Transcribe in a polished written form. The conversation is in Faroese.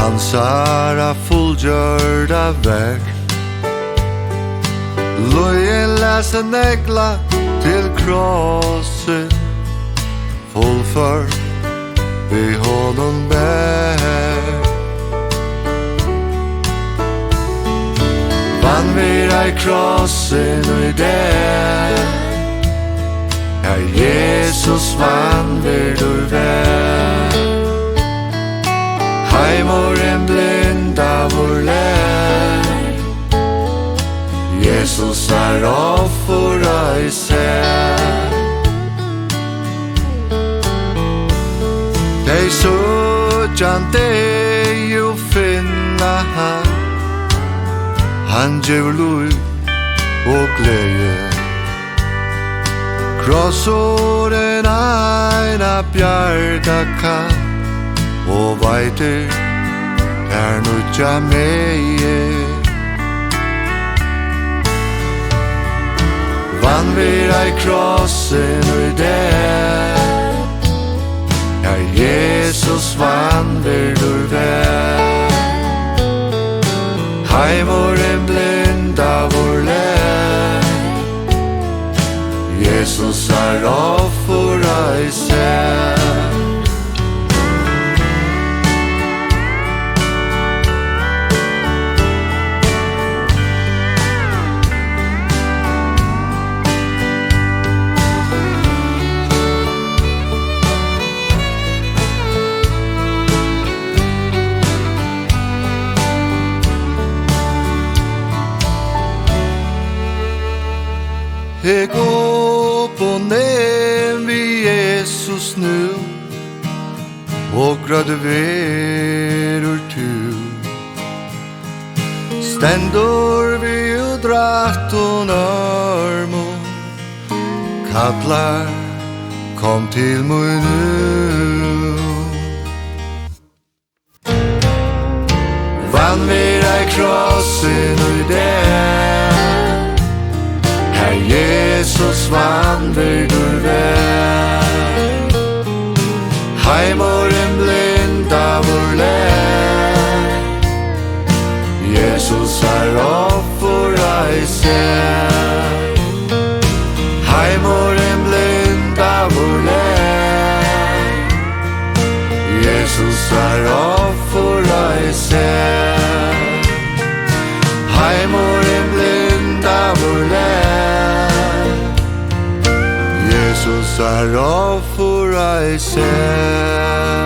Hansara fullgjørda verk. Løyen lese negla til krossin, fullfør vi honom bær. Vanvirð I krossin og I der, Jesus vanvirður vær. Heimor en blinda vår lær, Jesus offura I sær. Dei søkjan dei jo finna han gjør lov og glede. Krossåren eina bjarga kan, og veiter nutja meie. Vanvirð I krossin og I der, Jesus vanvirður vær. Heimor en blinda vår lær, Jesus offura I sær. Jeg går på ned vid Jesus nu, og grøde verur tu. Stendur vi udratt og nørmo, kallar kom til mig nu. Vanvirð I krossin og I der, Jesus vanvirður vær. Heimor en blinda vår lær, Jesus offura I sær. Heimor en blinda vår lær, Jesus offura I sær. Heimor en blinda vår lær, Jesus offura I sær.